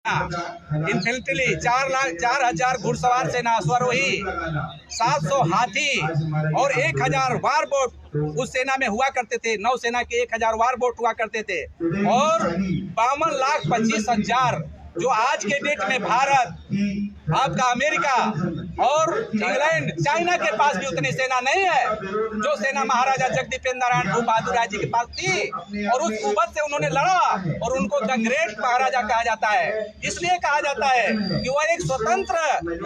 Infantry 4,000 घुड़सवार सेना, अश्वारोही, 700 हाथी और 1,000 वार बोट उस सेना में हुआ करते थे। नौसेना के 1,000 वार बोट हुआ करते थे और 52,25,000 जो आज के डेट में भारत, आपका अमेरिका और इंग्लैंड, चाइना के पास भी उतनी सेना नहीं है जो सेना महाराजा जगदीपेंद्र नारायण भूप बहादुर राय जी के पास थी। और उस कुबत से उन्होंने लड़ा और उनको द ग्रेट महाराजा कहा जाता है। इसलिए कहा जाता है कि वह एक स्वतंत्र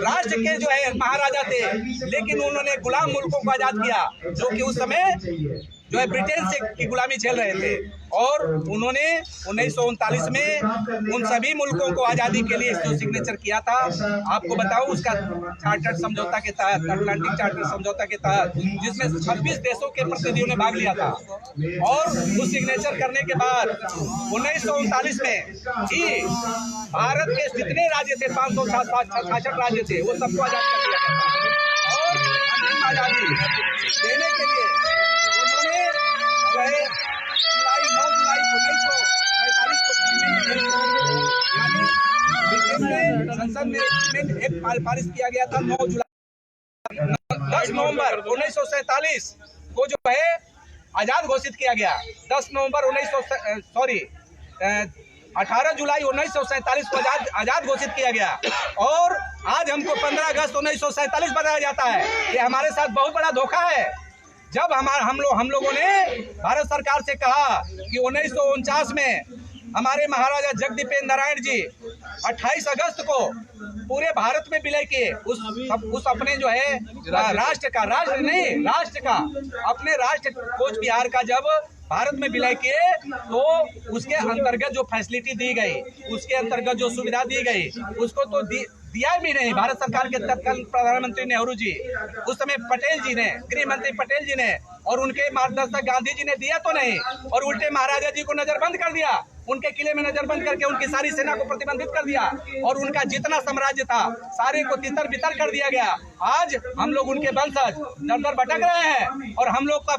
राष्ट्र के जो है महाराजा थे, लेकिन उन्होंने गुलाम मुल्कों को आजाद किया जो कि उस समय जो है ब्रिटेन से की गुलामी झेल रहे थे। और उन्होंने 1939 में उन सभी मुल्कों को आज़ादी के लिए जो सिग्नेचर किया था, आपको बताऊं, उसका चार्टर समझौता के तहत, अटलांटिक चार्टर समझौता के तहत, जिसमें 26 देशों के प्रतिनिधियों ने भाग लिया था। और उस सिग्नेचर करने के बाद 1939 में ही भारत के जितने राज्य थे, 566 राज्य थे, वो सबको आज़ाद कर दिया गया। और अंतिम आज़ादी देने के लिए उन्होंने जुलाई 9 जुलाई 1945 को संसद में एक पारित किया गया था। 9 जुलाई 10 नवंबर 1947 को जो है आजाद घोषित किया गया। 10 नवंबर 18 जुलाई 1947 को आजाद घोषित किया गया। और आज हमको 15 अगस्त 1947 बताया जाता है। ये हमारे साथ बहुत बड़ा धोखा है। जब हम लोगों ने भारत सरकार से कहा कि 1949 में हमारे महाराजा जगदीपेंद्र नारायण जी 28 अगस्त को पूरे भारत में विलय किए, उस अपने जो है राष्ट्र का अपने राष्ट्र कोच बिहार का जब भारत में विलय किए, तो उसके अंतर्गत जो फैसिलिटी दी गई, उसके अंतर्गत जो सुविधा दी गई, उसको तो दिया भी नहीं। भारत सरकार के तत्कालीन प्रधानमंत्री नेहरू जी, उस समय पटेल जी ने, गृह मंत्री पटेल जी ने और उनके मार्गदर्शक गांधी जी ने दिया तो नहीं, और उल्टे महाराजा जी को नजरबंद कर दिया। उनके किले में नजरबंद करके उनकी सारी सेना को प्रतिबंधित कर दिया और उनका जितना साम्राज्य था सारे को तितर बितर कर दिया गया। आज हम लोग उनके वंशज दर दर भटक रहे हैं और हम लोग का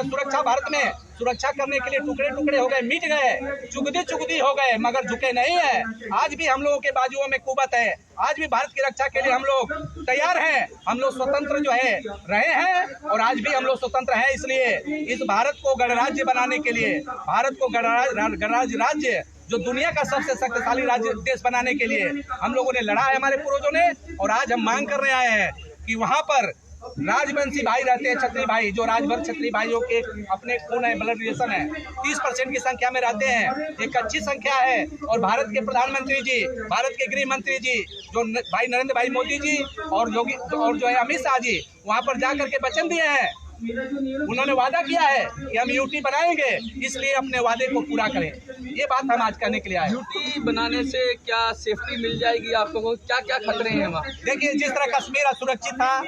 सुरक्षा, भारत में सुरक्षा करने के लिए टुकड़े टुकड़े हो गए, मिट गए, चुगदी हो गए, मगर झुके नहीं है। आज भी हम लोगों के बाजुओं में कुवत है। आज भी भारत की रक्षा के लिए हम लोग तैयार हैं। हम लोग स्वतंत्र जो है रहे हैं और आज भी हम लोग स्वतंत्र हैं। इसलिए इस भारत को गणराज्य बनाने के लिए, भारत को गणराज्य राज्य जो दुनिया का सबसे शक्तिशाली राज्य देश बनाने के लिए हम लोगों ने लड़ा है, हमारे पूर्वजों ने। और आज हम मांग करने आए हैं कि वहाँ पर राजवंशी भाई रहते हैं, क्षत्रिय भाई, जो राजभर क्षत्रिय भाइयों के अपने खून है, ब्लड रिलेशन है, 30% की संख्या में रहते हैं। एक अच्छी संख्या है। और भारत के प्रधानमंत्री जी, भारत के गृह मंत्री जी, जो भाई नरेंद्र भाई मोदी जी और जो है अमित शाह जी, वहाँ पर जा करके वचन दिए हैं। उन्होंने वादा किया है कि हम यूटी बनाएंगे, इसलिए अपने वादे को पूरा करें। ये बात हम आज करने के लिए आए। यूटी बनाने से क्या सेफ्टी मिल जाएगी आपको? क्या क्या खतरे हैं वहाँ? देखिए, जिस तरह कश्मीर असुरक्षित था,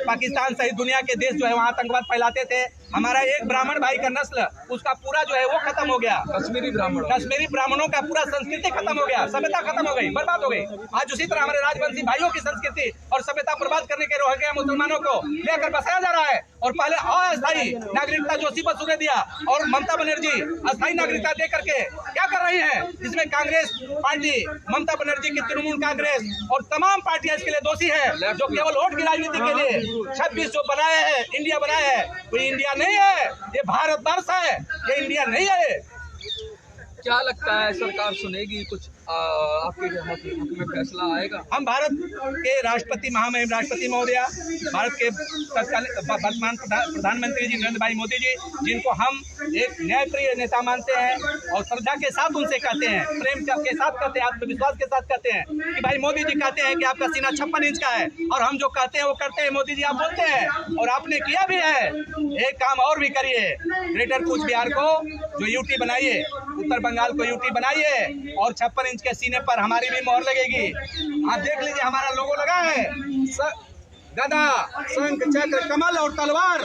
पाकिस्तान सहित दुनिया के देश जो है वहाँ आतंकवाद फैलाते थे, हमारा एक ब्राह्मण भाई का नस्ल, उसका पूरा जो है वो खत्म हो गया। कश्मीरी ब्राह्मणों का पूरा संस्कृति खत्म हो गया, सभ्यता खत्म हो गई, बर्बाद हो गई। आज उसी तरह हमारे राजवंशी भाइयों की संस्कृति और सभ्यता बर्बाद करने के रोहिंग्या मुसलमानों को लेकर बसाया जा रहा है। और पहले अस्थायी नागरिकता जोशी बसु ने दिया और ममता बनर्जी अस्थायी नागरिकता दे करके क्या कर रही है? इसमें कांग्रेस पार्टी, ममता बनर्जी की तृणमूल कांग्रेस और तमाम पार्टियां इसके लिए दोषी है, जो केवल वोट की राजनीति के लिए 26 जो बनाए हैं, इंडिया बनाया है, कोई इंडिया नहीं है। ये भारत वर्ष है, ये इंडिया नहीं है। क्या लगता है सरकार सुनेगी? कुछ आपके हक में फैसला आएगा? हम भारत के राष्ट्रपति, महामहिम राष्ट्रपति महोदया, भारत के वर्तमान प्रधानमंत्री जी नरेंद्र भाई मोदी जी, जिनको हम एक न्यायप्रिय नेता मानते हैं और श्रद्धा के साथ उनसे कहते हैं, प्रेम के साथ कहते हैं, आत्मविश्वास के साथ कहते हैं कि भाई मोदी जी कहते हैं कि आपका सीना 56 इंच का है और हम जो कहते हैं वो करते हैं। मोदी जी आप बोलते हैं और आपने किया भी है। एक काम और भी करिए, ग्रेटर कूच बिहार को जो यूटी बनाइए, उत्तर बंगाल को यूटी बनाइए और 56 इंच के सीने पर हमारी भी मोहर लगेगी। आप देख लीजिए, हमारा लोगो लगा है। गदा, शंख, चक्र, कमल और तलवार,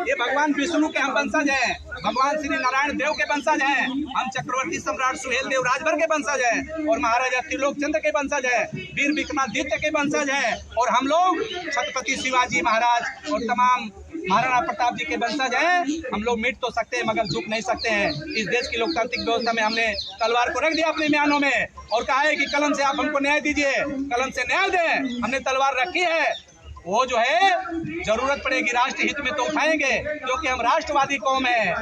ये भगवान विष्णु के हम वंशज हैं। भगवान श्री नारायण देव के वंशज हैं। हम चक्रवर्ती सम्राट सुहेल देव राजभर के वंशज हैं और महाराजा त्रिलोक चंद्र के वंशज हैं, वीर विक्रमादित्य के वंशज हैं और हम लोग छत्रपति शिवाजी महाराज और तमाम महाराणा प्रताप जी के वंशज हैं। हम लोग मिट तो सकते हैं मगर झुक नहीं सकते हैं। इस देश की लोकतांत्रिक व्यवस्था में हमने तलवार को रख दिया अपने म्यानों में और कहा है कि कलम से आप हमको न्याय दीजिए, कलम से न्याय दें। हमने तलवार रखी है, वो जो है जरूरत पड़ेगी राष्ट्र हित में तो उठाएंगे, क्योंकि हम राष्ट्रवादी कौम है।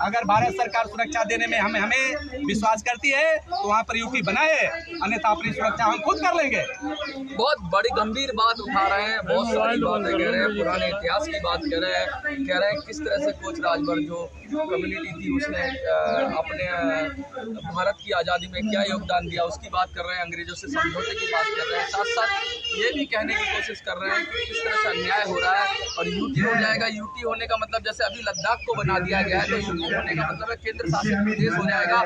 अगर भारत सरकार सुरक्षा देने में हमें विश्वास करती है तो वहाँ पर यूटी बनाए, अन्यथा अपनी सुरक्षा हम खुद कर लेंगे। बहुत बड़ी गंभीर बात उठा रहे हैं, बहुत सारी बातें कह रहे हैं, पुराने इतिहास की बात कह रहे हैं किस तरह से कोच राजभर जो कम्युनिटी थी उसने अपने भारत की आज़ादी में क्या योगदान दिया उसकी बात कर रहे हैं, अंग्रेजों से समझौते की बात कर रहे हैं, साथ साथ ये भी कहने की कोशिश कर रहे हैं कि किस तरह से अन्याय हो रहा है और यूटी हो जाएगा। यूटी होने का मतलब जैसे अभी लद्दाख को बना दिया गया है तो यूटी होने का मतलब है केंद्र शासित प्रदेश हो जाएगा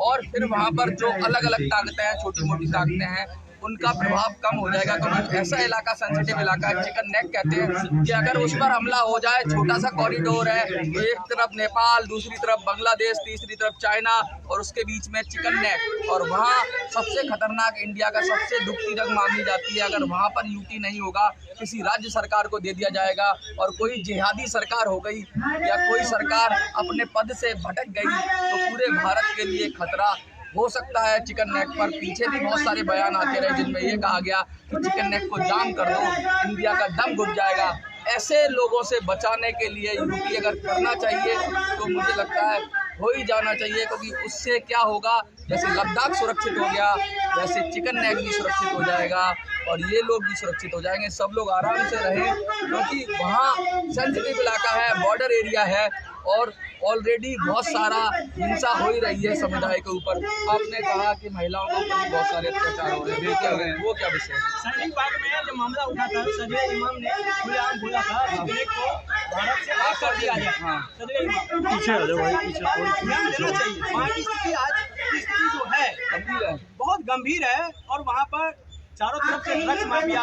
और फिर वहाँ पर जो अलग अलग ताकतें हैं, छोटी मोटी ताकतें हैं, उनका प्रभाव कम हो जाएगा। क्योंकि ऐसा इलाका सेंसिटिव इलाका है, चिकन नेक कहते हैं कि अगर उस पर हमला हो जाए, छोटा सा कॉरिडोर है, एक तरफ नेपाल, दूसरी तरफ बांग्लादेश, तीसरी तरफ चाइना और उसके बीच में चिकन नेक, और वहाँ सबसे खतरनाक इंडिया का सबसे दुखती जंग मानी जाती है। अगर वहाँ पर यूटी नहीं होगा, किसी राज्य सरकार को दे दिया जाएगा और कोई जिहादी सरकार हो गई या कोई सरकार अपने पद से भटक गई तो पूरे भारत के लिए खतरा हो सकता है। चिकन नेक पर पीछे भी बहुत सारे बयान आते रहे जिनमें ये कहा गया कि चिकन नेक को जाम कर दो, इंडिया का दम घुट जाएगा। ऐसे लोगों से बचाने के लिए यूटी अगर करना चाहिए तो मुझे लगता है हो ही जाना चाहिए, क्योंकि उससे क्या होगा, जैसे लद्दाख सुरक्षित हो गया वैसे चिकन नेक भी सुरक्षित हो जाएगा और ये लोग भी सुरक्षित हो जाएंगे। सब लोग आराम से रहें, क्योंकि वहाँ सेंसिटिव इलाका है, बॉर्डर एरिया है और ऑलरेडी बहुत सारा हिंसा हो ही रही है समुदाय के ऊपर। आपने कहा कि महिलाओं के ऊपर भी बहुत सारे अत्याचार हो रहे हैं, वो क्या विषय है? सैनिक पार्क में जो मामला उठा था, सदर इमाम ने खुलेआम बोला था कि को भारत से अलग कर दिया जाए। सदर इमाम पीछे आ जाओ भाई, पीछे ध्यान देना चाहिए। वहाँ की स्थिति आज की स्थिति जो है बहुत गंभीर है और वहाँ पर चारों तरफ से ड्रग्स माफिया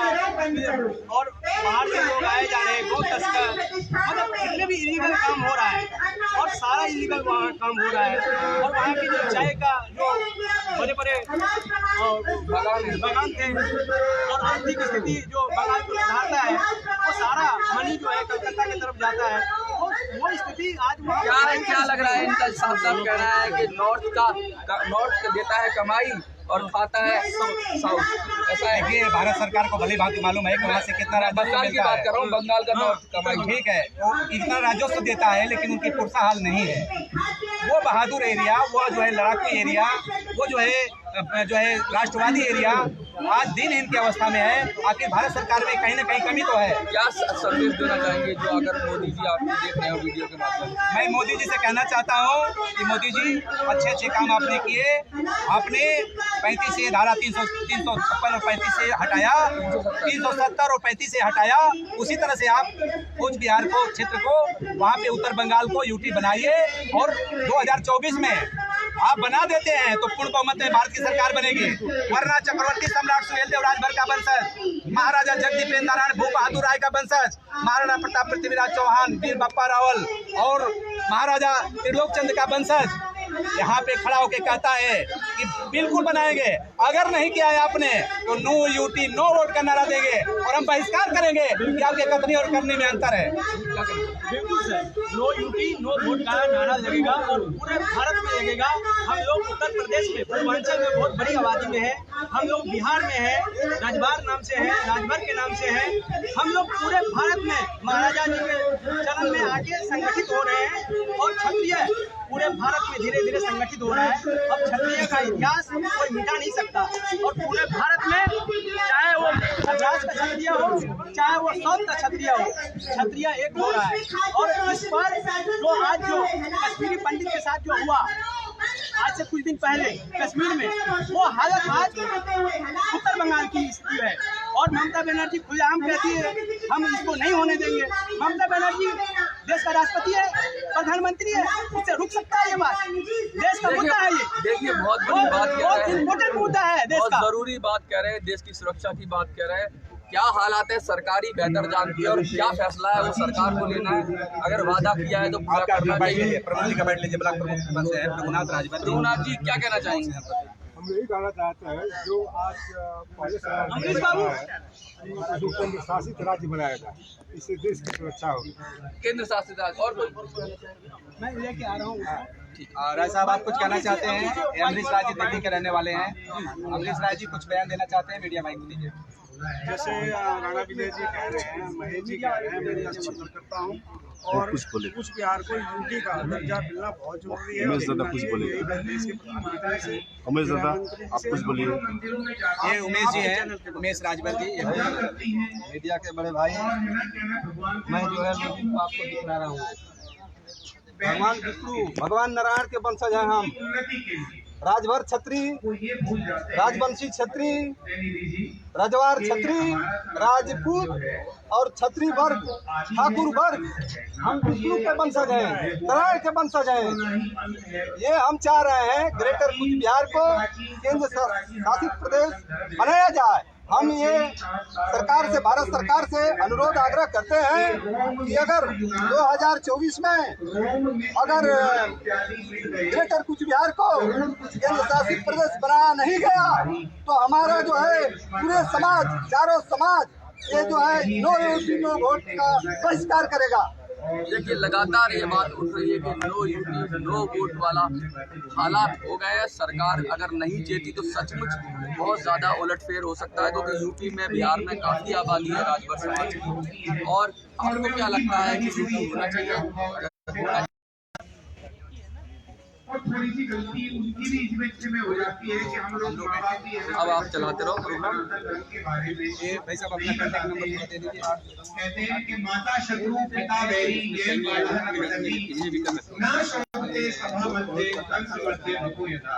और बाहर से लोग आए जा रहे हैं, गौ तस्कर, मतलब जितने भी इलीगल काम हो रहा है और सारा इलीगल वहाँ काम हो रहा है। और वहाँ की जो चाय का जो बड़े बड़े बागान थे और आर्थिक स्थिति जो बंगाल को सुधारता है वो सारा मनी जो है कलकत्ता की तरफ जाता है, वो स्थिति आज क्या लग रहा है? इनका साफ साफ कहना है कि नॉर्थ देता है कमाई और खाता है साउथ, ऐसा है। देखिए, भारत सरकार को भली भांति मालूम है कि वहाँ से कितना राजस्व की बात कर रहा हूँ, बंगाल का नॉर्थ कमाई ठीक है, वो इतना राजस्व देता है लेकिन उनकी पुरसा हाल नहीं है। वो बहादुर एरिया, वो जो है लड़ाकू एरिया, वो जो है राष्ट्रवादी एरिया आज दिनहीन की अवस्था में है। आखिर भारत सरकार में कहीं ना कहीं कमी तो है। क्या संदेश देना चाहेंगे जो अगर मोदी जी आप देख रहे हो वीडियो के माध्यम से? मैं मोदी जी से कहना चाहता हूँ कि मोदी जी अच्छे अच्छे काम आपने किए। आपने 35 से धारा 356 और 35 से हटाया, 370 और 35 से हटाया। उसी तरह से आप कूच बिहार को क्षेत्र को, वहाँ पे उत्तर बंगाल को यूटी बनाइए और 2024 में आप बना देते हैं तो पूर्ण बहुमत में भारत की सरकार बनेगी। वरना चक्रवर्ती सम्राट सुहेल देव राजभर का वंशज, महाराजा जगदीपेंद्र नारायण भूप बहादुर राय का वंशज, महाराणा प्रताप पृथ्वीराज चौहान, वीर बप्पा रावल और महाराजा त्रिलोक चंद्र का वंशज यहाँ पे खड़ा होके कहता है कि बिल्कुल बनाएंगे। अगर नहीं किया है आपने तो नो यूटी नो वोट का नारा देंगे और हम बहिष्कार करेंगे कि आपके कथनी और करने में अंतर है। बिल्कुल sir, no UT no vote का नारा लगेगा और पूरे भारत में लगेगा। हम लोग उत्तर प्रदेश में, पूर्वांचल में बहुत बड़ी आबादी में है, हम लोग बिहार में है, राजभर नाम से है, राजभर के नाम से है। हम लोग पूरे भारत में महाराजा जी के चरण में आके संगठित हो रहे हैं और क्षत्रिय पूरे भारत में धीरे धीरे संगठित हो रहा है। अब क्षत्रिय का इतिहास कोई मिटा नहीं सकता और पूरे भारत में चाहे वो मद्रास का क्षत्रिय हो, चाहे वो साउथ का क्षत्रिय हो, क्षत्रिय एक हो रहा है। और इस पर जो आज जो कश्मीरी पंडित के साथ जो हुआ आज से कुछ दिन पहले कश्मीर में, वो हालत आज उत्तर बंगाल की स्थिति है और ममता बनर्जी खुलेआम कहती है हम इसको नहीं होने देंगे। ममता बनर्जी देश का राष्ट्रपति है, प्रधानमंत्री है, उससे रुक सकता है ये बात? देश का मुद्दा है ये। देखिए, बहुत बड़ी बात कह रहे हैं, इम्पोर्टेंट मुद्दा है देश का, जरूरी बात कह रहे हैं, देश की सुरक्षा की बात कह रहे हैं। क्या हालात है सरकारी बेहतर जानती है और क्या फैसला है वो सरकार को लेना है। अगर वादा किया है तो पूरा करना चाहिए। प्रमुख जी का बैठ लीजिए, ब्लॉक प्रमुख से रघुनाथ राजभर। रघुनाथ जी क्या कहना चाहेंगे? हम यही कहना चाहते हैं जो आज पहले अमरीश बाबू जो केंद्र शासित राज्य बनाया था, इससे देश की सुरक्षा होगी। केंद्र शासित राज्य और कोई मैं लेके आ रहा हूँ। राय साहब, आप कुछ कहना चाहते हैं? ये अमरीश राय जी दिल्ली के रहने वाले हैं। अमरीश राय जी कुछ बयान देना चाहते हैं, मीडिया माइक दीजिए। जैसे राणा विजय जी कह रहे हैं, महेश जी कह रहे हैं, मैं इसका समर्थन करता हूँ। और कुछ बिहार को यूटी का दर्जा मिलना बहुत जरूरी है। उमेश दादा कुछ बोलिए। देश के प्रधानमंत्री से, उमेश दादा आप कुछ बोलिए। ये उमेश जी हैं, उमेश राजभर जी, ये मीडिया के बड़े भाई हैं। मैं जो है आपको दिखा रहा हूँ, भगवान विष्णु, भगवान नारायण के वंशज हैं हम। राजभर छत्री, राजवंशी छत्री, रजवार छत्री, राजपूत और छत्री वर्ग, ठाकुर वर्ग, हम विष्णु के वंशज हैं, नारायण के वंशज हैं। ये हम चाह रहे हैं ग्रेटर कूच बिहार को केंद्र शासित प्रदेश बनाया जाए। हम ये सरकार से, भारत सरकार से अनुरोध आग्रह करते हैं कि अगर 2024 में अगर ग्रेटर कूच बिहार को केंद्र शासित प्रदेश बनाया नहीं गया तो हमारा जो है पूरे समाज, चारों समाज ये जो है नो यूटी नो वोट का बहिष्कार करेगा। देखिए लगातार ये बात उठ रही है कि नो यूटी नो वोट वाला हालात हो गए हैं। सरकार अगर नहीं जीती तो सचमुच बहुत ज़्यादा उलटफेर हो सकता है, क्योंकि यूपी में, बिहार में काफ़ी आबादी है राजभर समाज की। और आपको क्या लगता है कि यूपी होना चाहिए? और थोड़ी सी गलती उनकी भी इसमें हो जाती है कि हम लोग अब आप चलाते रहो प्रोग्राम के बारे में ये भाई साहब अपना कांटेक्ट नंबर दे दीजिए। कहते हैं कि माता शत्रु पिता वैरी ये ना शोभते सभा मध्य कंस मध्य बकुयता।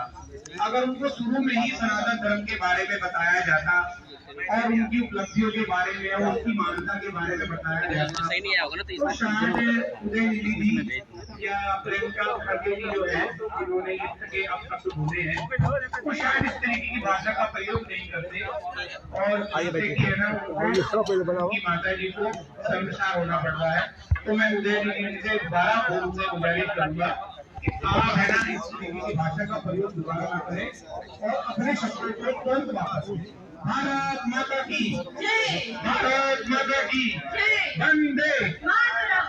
अगर उनको शुरू में ही सनातन धर्म के बारे में बताया जाता और उनकी उपलब्धियों के बारे में और उनकी मान्यता के बारे में बताया जाता तो शायद उदयनिधि जी या प्रियंका खड़गे जी जो है जिन्होंने ये अब तक ढूंढे हैं वो शायद इस तरीके की भाषा का प्रयोग नहीं करते। और जैसे कि है ना उनकी माता जी को शर्मसार होना पड़ रहा है। तो मैं उदयनिधि जी से दोबारा उनसे गुजारिश करूंगा कि आप है ना इस तरीके की भाषा का प्रयोग दोबारा ना करें और अपने शब्दों को तुरंत वापस लें। भारत माता की जय, भारत माता की जय, वंदे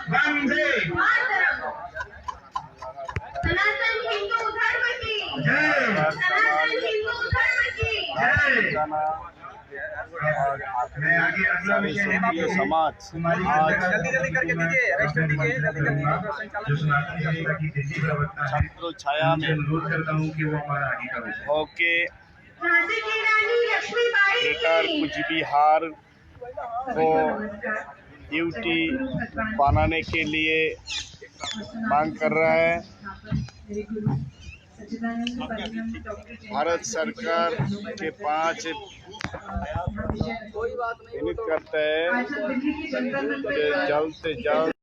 वंदे सनातन हिंदू धर्म की जय, सनातन हिंदू धर्म की जय। मैं आगे अगला विषय है समाज जल्दी जल्दी करके दीजिए, रजिस्टर दीजिए, जल्दी जल्दी। जो सनातन संस्था की दिल्ली प्रवक्ता है, छत्र छाया में अनुरोध करता हूँ कि वो हमारा आगे का विषय होके झांसी की रानी लक्ष्मीबाई ग्रेटर की कूच बिहार को यूटी बनाने के लिए मांग कर रहा है। भारत सरकार के 5 कोई बात नहीं, करते हैं जल्द से जल्द